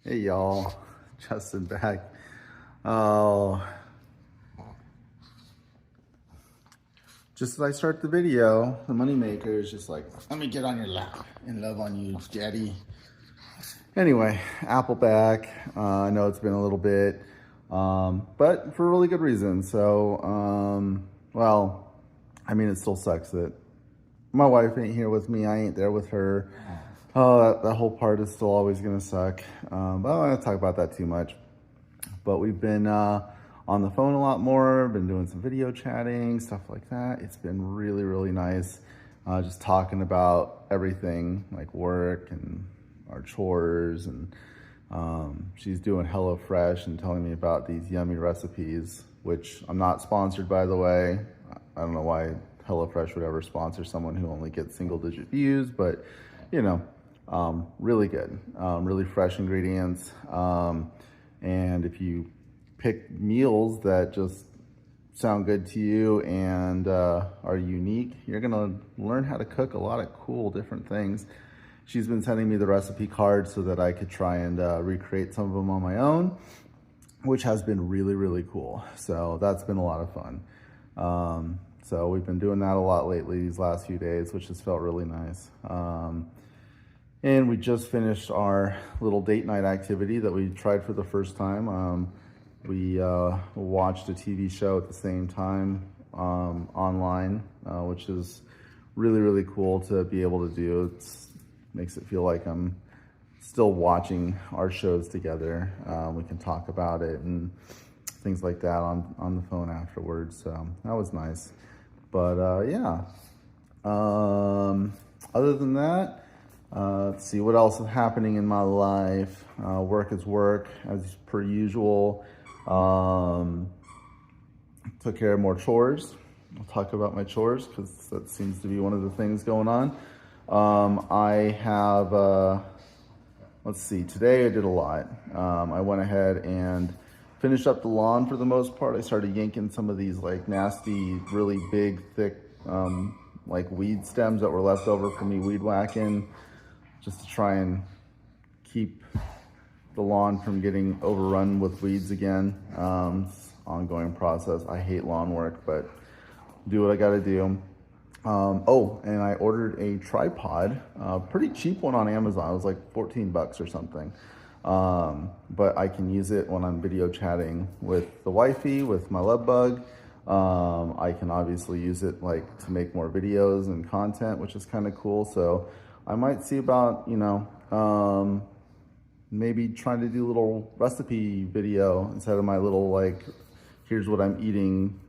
Hey y'all, Justin back. Oh, just as I start the video, the moneymaker is just like, let me get on your lap and love on you, daddy. Anyway, Apple back. I know it's been a little bit, but for a really good reason. So, well, I mean, it still sucks that my wife ain't here with me. I ain't there with her. Oh, that whole part is still always gonna suck. But I don't want to talk about that too much. But we've been on the phone a lot more, been doing some video chatting, stuff like that. It's been really, really nice. Just talking about everything like work and our chores. And she's doing HelloFresh and telling me about these yummy recipes, which I'm not sponsored, by the way. I don't know why HelloFresh would ever sponsor someone who only gets single-digit views, but you know, really good, really fresh ingredients. And if you pick meals that just sound good to you and are unique, you're gonna learn how to cook a lot of cool different things. She's been sending me the recipe cards so that I could try and recreate some of them on my own, which has been really, really cool. So that's been a lot of fun. So we've been doing that a lot lately these last few days, which has felt really nice. And we just finished our little date night activity that we tried for the first time. We watched a TV show at the same time online, which is really, really cool to be able to do. It makes it feel like I'm still watching our shows together. We can talk about it and things like that on the phone afterwards. So that was nice. But yeah, other than that, let's see what else is happening in my life. Work is work as per usual. Took care of more chores. I'll talk about my chores because that seems to be one of the things going on. I have, let's see, today I did a lot. I went ahead and finished up the lawn for the most part. I started yanking some of these like nasty, really big, thick, like weed stems that were left over from me weed whacking, just to try and keep the lawn from getting overrun with weeds again. Ongoing process. I hate lawn work, but do what I gotta do. Oh, and I ordered a tripod, pretty cheap one on Amazon. It was like 14 bucks or something. But I can use it when I'm video chatting with the wifey, with my love bug. I can obviously use it like to make more videos and content, which is kind of cool. So I might see about, maybe trying to do a little recipe video instead of my little like, here's what I'm eating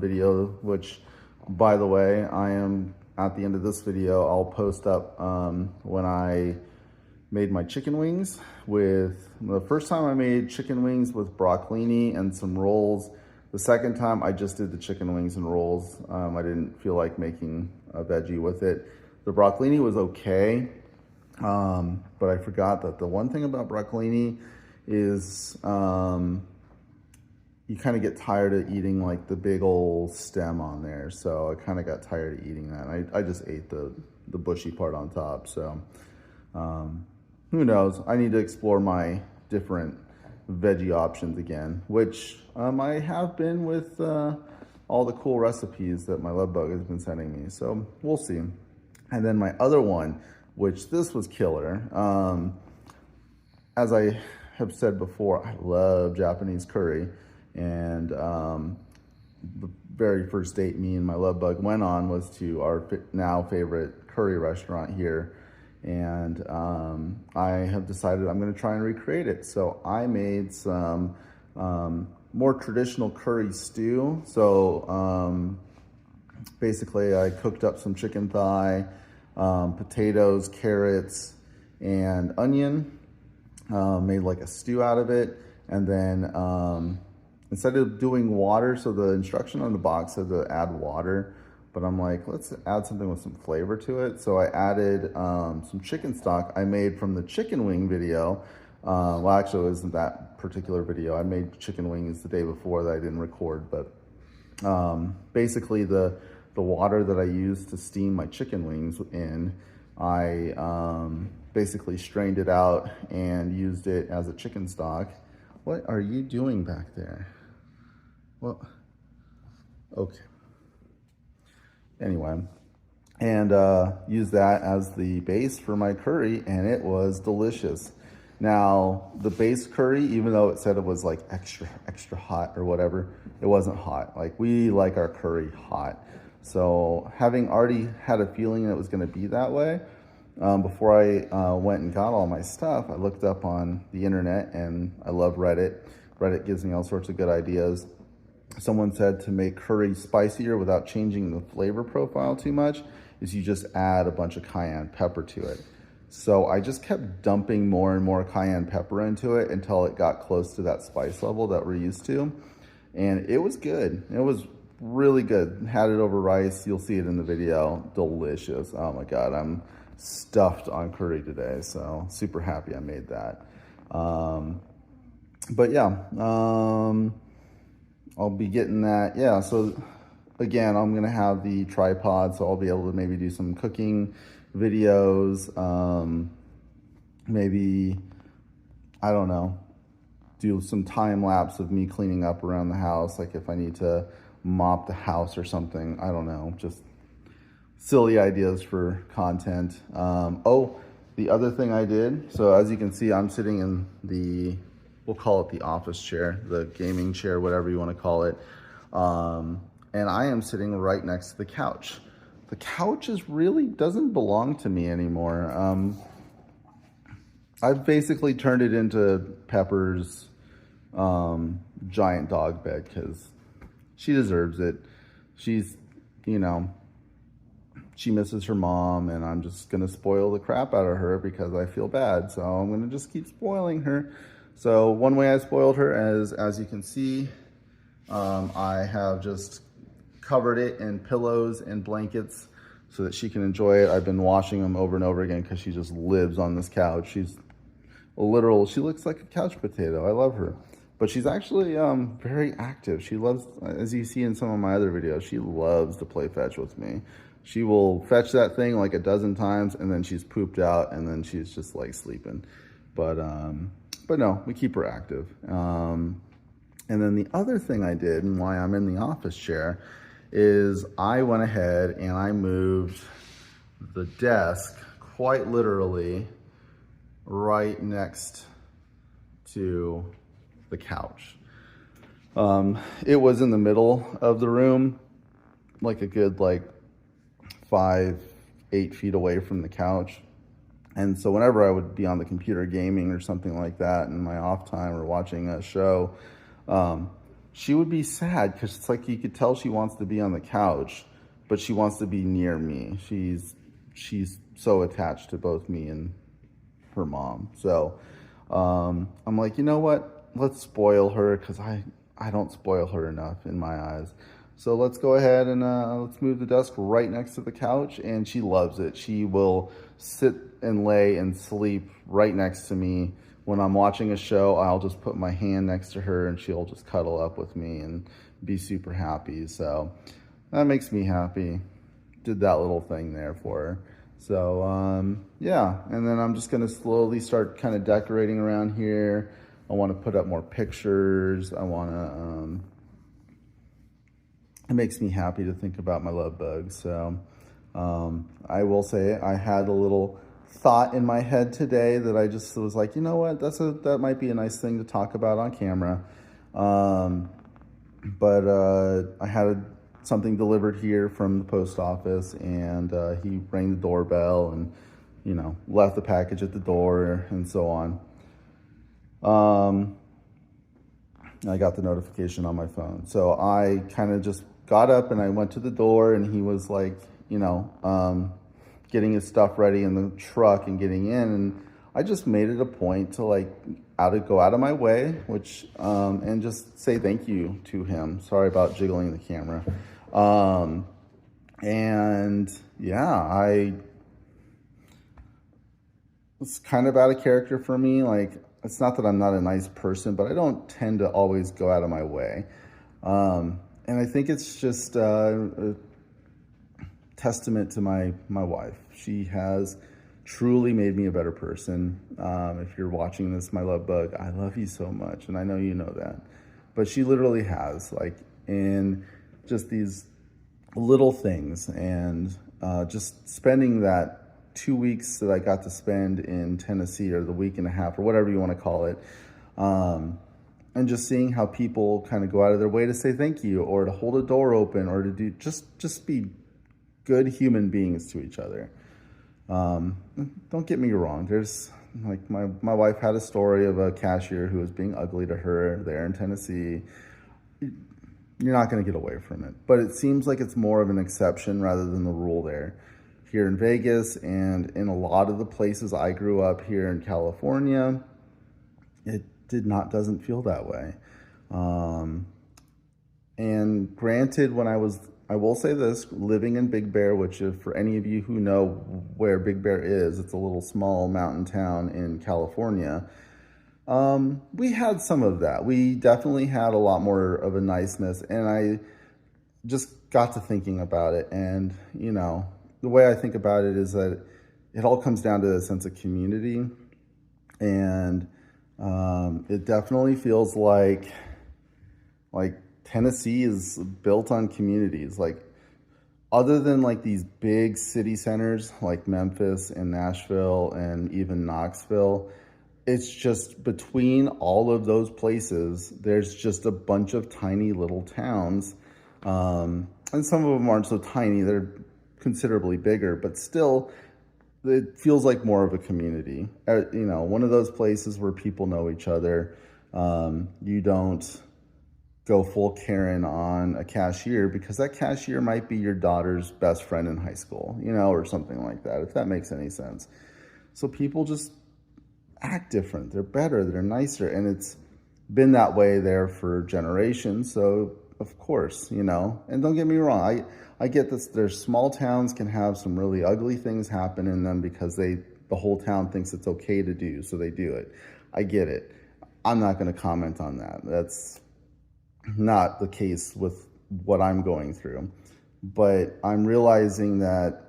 video, which by the way, I am at the end of this video, I'll post up when I made my chicken wings with, the first time I made chicken wings with broccolini and some rolls. The second time I just did the chicken wings and rolls. I didn't feel like making a veggie with it. The broccolini was okay, but I forgot that the one thing about broccolini is you kind of get tired of eating like the big old stem on there. So I kind of got tired of eating that. I just ate the bushy part on top. So who knows? I need to explore my different veggie options again, which I have been with all the cool recipes that my love bug has been sending me. So we'll see. And then my other one, which this was killer. As I have said before, I love Japanese curry. And the very first date me and my love bug went on was to our now favorite curry restaurant here. And I have decided I'm going to try and recreate it. So I made some more traditional curry stew. So basically I cooked up some chicken thigh, potatoes, carrots, and onion, made like a stew out of it. And then instead of doing water, so the instruction on the box said to add water, but I'm like, let's add something with some flavor to it. So I added some chicken stock I made from the chicken wing video. Well, actually it wasn't that particular video. I made chicken wings the day before that I didn't record, but basically the water that I used to steam my chicken wings in, I basically strained it out and used it as a chicken stock. What are you doing back there? Well, okay. Anyway, and used that as the base for my curry, and it was delicious. Now, the base curry, even though it said it was like extra hot or whatever, it wasn't hot. Like, we like our curry hot. So having already had a feeling it was gonna be that way, before I went and got all my stuff, I looked up on the internet, and I love Reddit. Reddit gives me all sorts of good ideas. Someone said to make curry spicier without changing the flavor profile too much is you just add a bunch of cayenne pepper to it. So I just kept dumping more and more cayenne pepper into it until it got close to that spice level that we're used to. And it was good. It was really good. Had it over rice. You'll see it in the video. Delicious. Oh my God, I'm stuffed on curry today. So super happy I made that. But yeah, I'll be getting that. Yeah, so again, I'm gonna have the tripod, so I'll be able to maybe do some cooking videos, maybe, I don't know, do some time lapse of me cleaning up around the house, like if I need to mop the house or something. I don't know, just silly ideas for content. Oh, the other thing I did, so as you can see, I'm sitting in the, we'll call it the office chair, the gaming chair, whatever you want to call it. And I am sitting right next to the couch. The couch doesn't belong to me anymore. I've basically turned it into Pepper's giant dog bed because she deserves it. She's, you know, she misses her mom, and I'm just gonna spoil the crap out of her because I feel bad. So I'm gonna just keep spoiling her. So one way I spoiled her is, as you can see, I have just covered it in pillows and blankets so that she can enjoy it. I've been washing them over and over again because she just lives on this couch. She's a literal, she looks like a couch potato. I love her. But she's actually very active. She loves, as you see in some of my other videos, she loves to play fetch with me. She will fetch that thing like a dozen times, and then she's pooped out, and then she's just like sleeping. But no, we keep her active. And then the other thing I did, and why I'm in the office chair, is I went ahead and I moved the desk quite literally right next to the couch. It was in the middle of the room, like a good 5-8 feet away from the couch. And so whenever I would be on the computer gaming or something like that in my off time or watching a show, she would be sad because it's like you could tell she wants to be on the couch, but she wants to be near me. She's so attached to both me and her mom. So I'm like, you know what? Let's spoil her because I don't spoil her enough in my eyes. So let's go ahead and let's move the desk right next to the couch, and she loves it. She will sit and lay and sleep right next to me. When I'm watching a show, I'll just put my hand next to her and she'll just cuddle up with me and be super happy. So that makes me happy. Did that little thing there for her. So yeah, and then I'm just gonna slowly start kind of decorating around here. I wanna put up more pictures. I wanna, it makes me happy to think about my love bugs. So I will say I had a little thought in my head today that I just was like, you know what, that might be a nice thing to talk about on camera. But I had something delivered here from the post office, and he rang the doorbell and, you know, left the package at the door and so on. I got the notification on my phone. So I kind of just got up and I went to the door, and he was like, you know, getting his stuff ready in the truck and getting in, and I just made it a point to go out of my way, which and just say thank you to him. Sorry about jiggling the camera. And yeah, it's kind of out of character for me. Like, it's not that I'm not a nice person, but I don't tend to always go out of my way. And I think it's just a testament to my wife. She has truly made me a better person. If you're watching this, my love bug, I love you so much, and I know you know that. But she literally has, like, in just these little things, and just spending that 2 weeks that I got to spend in Tennessee, or the week and a half, or whatever you want to call it, and just seeing how people kind of go out of their way to say thank you, or to hold a door open, or to do just be good human beings to each other. Don't get me wrong. There's, like, my wife had a story of a cashier who was being ugly to her there in Tennessee. You're not going to get away from it, but it seems like it's more of an exception rather than the rule there. Here in Vegas, and in a lot of the places I grew up here in California, it doesn't feel that way. And granted, I will say this, living in Big Bear, which, if for any of you who know where Big Bear is, it's a little small mountain town in California. We had some of that. We definitely had a lot more of a niceness, and I just got to thinking about it. And, you know, the way I think about it is that it all comes down to a sense of community. And it definitely feels like Tennessee is built on communities. Like, other than like these big city centers like Memphis and Nashville and even Knoxville, it's just between all of those places, there's just a bunch of tiny little towns. And some of them aren't so tiny, they're considerably bigger, but still, it feels like more of a community. You know, one of those places where people know each other. You don't go full Karen on a cashier, because that cashier might be your daughter's best friend in high school, you know, or something like that, if that makes any sense. So people just act different. They're better, they're nicer, and it's been that way there for generations. So of course, you know, and don't get me wrong, I get this. There's small towns can have some really ugly things happen in them because the whole town thinks it's okay to do, so they do it. I get it. I'm not going to comment on that. That's not the case with what I'm going through. But I'm realizing that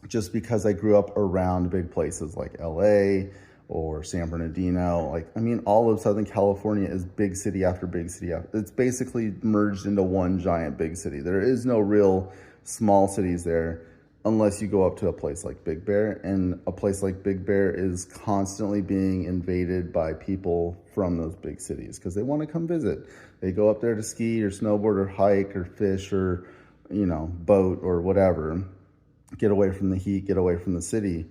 just because I grew up around big places like LA or San Bernardino, like, I mean, all of Southern California is big city after big city. It's basically merged into one giant big city. There is no real small cities there unless you go up to a place like Big Bear. And a place like Big Bear is constantly being invaded by people from those big cities because they want to come visit. They go up there to ski or snowboard or hike or fish or, you know, boat or whatever, get away from the heat, get away from the city.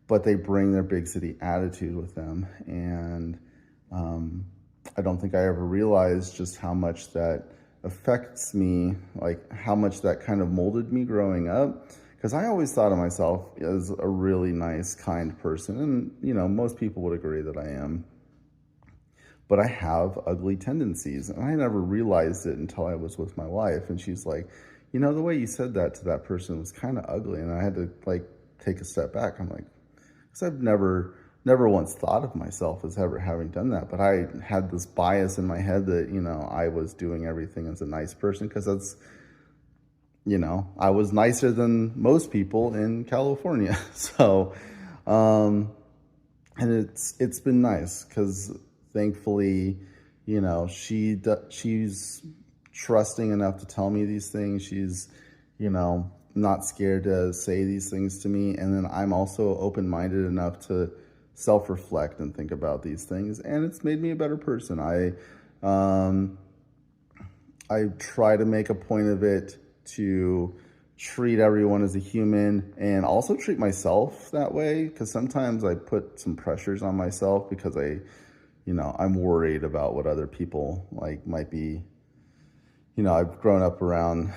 But they bring their big city attitude with them. And I don't think I ever realized just how much that affects me, like how much that kind of molded me growing up. Because I always thought of myself as a really nice, kind person. And, you know, most people would agree that I am. But I have ugly tendencies. And I never realized it until I was with my wife. And she's like, you know, the way you said that to that person was kind of ugly. And I had to, like, take a step back. I'm like, because I've never once thought of myself as ever having done that. But I had this bias in my head that, you know, I was doing everything as a nice person because that's, you know, I was nicer than most people in California. So, and it's been nice because thankfully, you know, she's trusting enough to tell me these things. She's, you know, not scared to say these things to me. And then I'm also open-minded enough to self-reflect and think about these things. And it's made me a better person. I try to make a point of it to treat everyone as a human and also treat myself that way. Because sometimes I put some pressures on myself because I'm worried about what other people like might be. You know, I've grown up around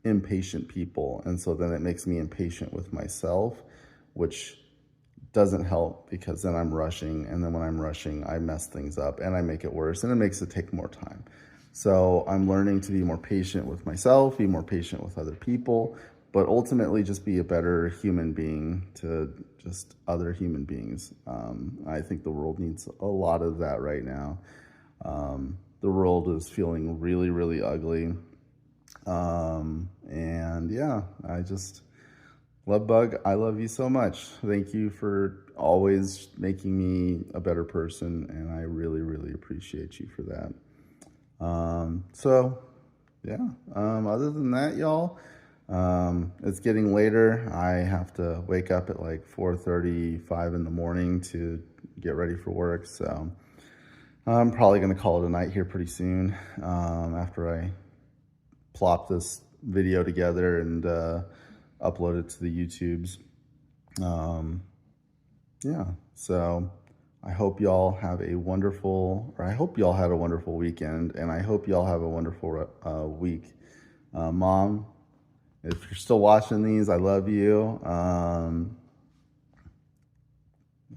impatient people, and so then it makes me impatient with myself, which doesn't help because then I'm rushing, and then when I'm rushing, I mess things up and I make it worse, and it makes it take more time. So I'm learning to be more patient with myself, be more patient with other people, but ultimately just be a better human being to just other human beings. I think the world needs a lot of that right now. The world is feeling really, really ugly. And yeah, Love Bug, I love you so much. Thank you for always making me a better person, and I really, really appreciate you for that. So yeah, other than that, y'all, it's getting later. I have to wake up at like 4:35 in the morning to get ready for work. So I'm probably going to call it a night here pretty soon, after I plop this video together and upload it to the YouTubes. Yeah, so I hope y'all have a wonderful, or I hope y'all had a wonderful weekend, and I hope y'all have a wonderful week. Mom, if you're still watching these, I love you.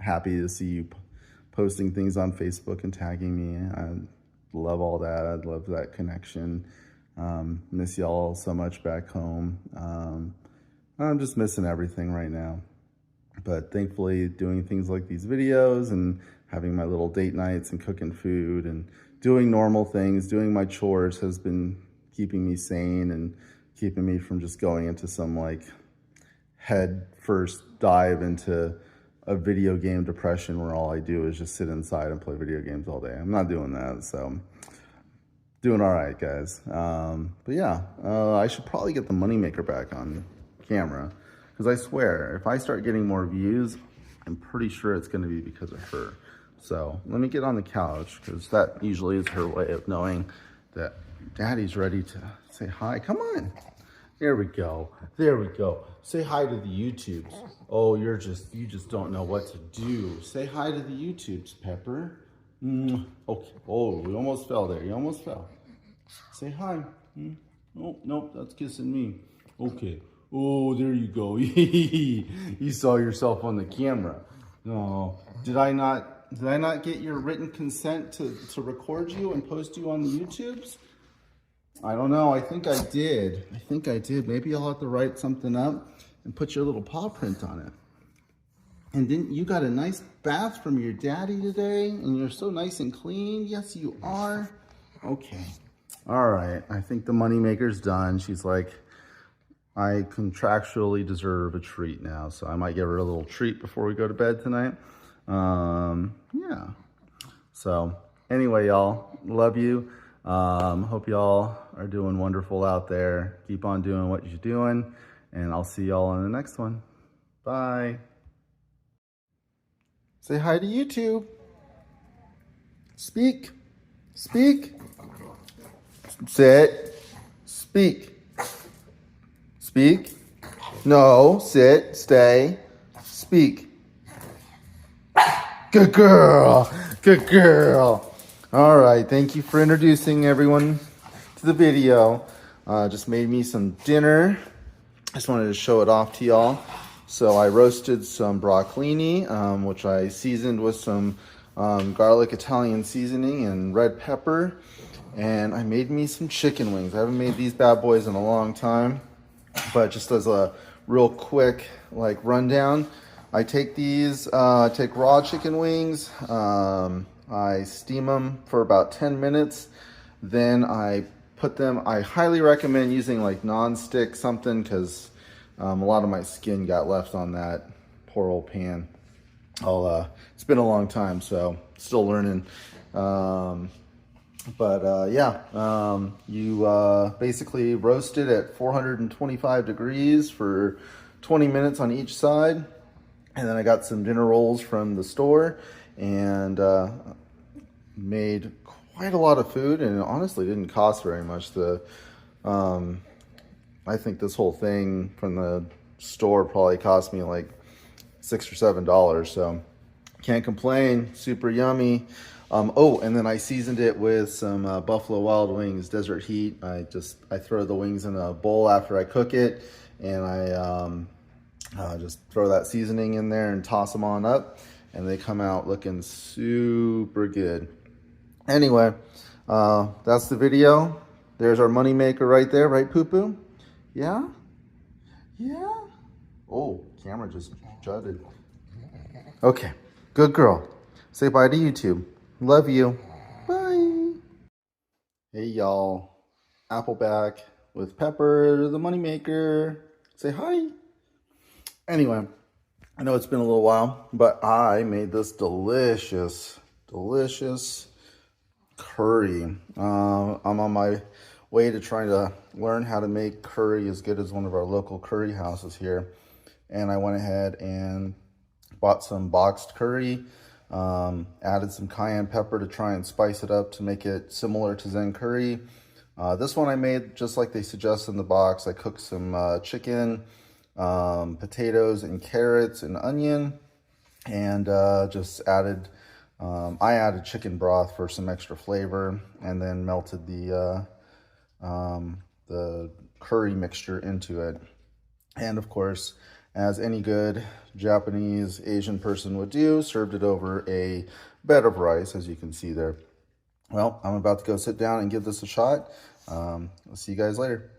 Happy to see you posting things on Facebook and tagging me. I love all that. I love that connection. Miss y'all so much back home. I'm just missing everything right now. But thankfully, doing things like these videos and having my little date nights and cooking food and doing normal things, doing my chores has been keeping me sane and keeping me from just going into some like head first dive into a video game depression where all I do is just sit inside and play video games all day. I'm not doing that, so doing all right, guys. But yeah, I should probably get the moneymaker back on camera, because I swear, if I start getting more views, I'm pretty sure it's going to be because of her. So let me get on the couch, because that usually is her way of knowing that Daddy's ready to say hi. Come on. There we go. There we go. Say hi to the YouTubes. Oh, you just don't know what to do. Say hi to the YouTubes, Pepper. Okay. Oh, you almost fell there. You almost fell. Say hi. Oh, nope, that's kissing me. Okay. Oh, there you go. You saw yourself on the camera. No, did I not get your written consent to record you and post you on the YouTubes? I don't know. I think I did. Maybe I'll have to write something up and put your little paw print on it. And didn't you got a nice bath from your daddy today? And you're so nice and clean. Yes, you are. Okay. All right. I think the moneymaker's done. She's like, I contractually deserve a treat now, so I might give her a little treat before we go to bed tonight. Yeah. So anyway, y'all, love you. Hope y'all are doing wonderful out there. Keep on doing what you're doing, and I'll see y'all in the next one. Bye. Say hi to YouTube. Speak. Speak. Sit. Speak. Speak. No. Sit. Stay. Speak. Good girl. Good girl. All right. Thank you for introducing everyone to the video. Just made me some dinner. I just wanted to show it off to y'all. So I roasted some broccolini, which I seasoned with some garlic Italian seasoning and red pepper. And I made me some chicken wings. I haven't made these bad boys in a long time. But just as a real quick like rundown, I take these, take raw chicken wings, I steam them for about 10 minutes. Then I put them, I highly recommend using like non-stick something, because a lot of my skin got left on that poor old pan. It's been a long time, so still learning. You basically roast it at 425 degrees for 20 minutes on each side. And then I got some dinner rolls from the store and made quite a lot of food, and it honestly didn't cost very much. I think this whole thing from the store probably cost me like $6 or $7, so can't complain. Super yummy. And then I seasoned it with some Buffalo Wild Wings Desert Heat. I throw the wings in a bowl after I cook it, and I just throw that seasoning in there and toss them on up, and they come out looking super good. Anyway, that's the video. There's our money maker right there, right, Poo Poo? Yeah? Yeah? Oh, camera just jutted. Okay, good girl. Say bye to YouTube. Love you. Bye. Hey, y'all. Appleback with Pepper, the money maker. Say hi. Anyway, I know it's been a little while, but I made this delicious curry. I'm on my way to trying to learn how to make curry as good as one of our local curry houses here. And I went ahead and bought some boxed curry, added some cayenne pepper to try and spice it up to make it similar to Zen curry. This one I made just like they suggest in the box. I cooked some chicken, potatoes and carrots and onion, and just added, I added chicken broth for some extra flavor, and then melted the curry mixture into it. And of course, as any good Japanese Asian person would do, served it over a bed of rice, as you can see there. Well, I'm about to go sit down and give this a shot. I'll see you guys later.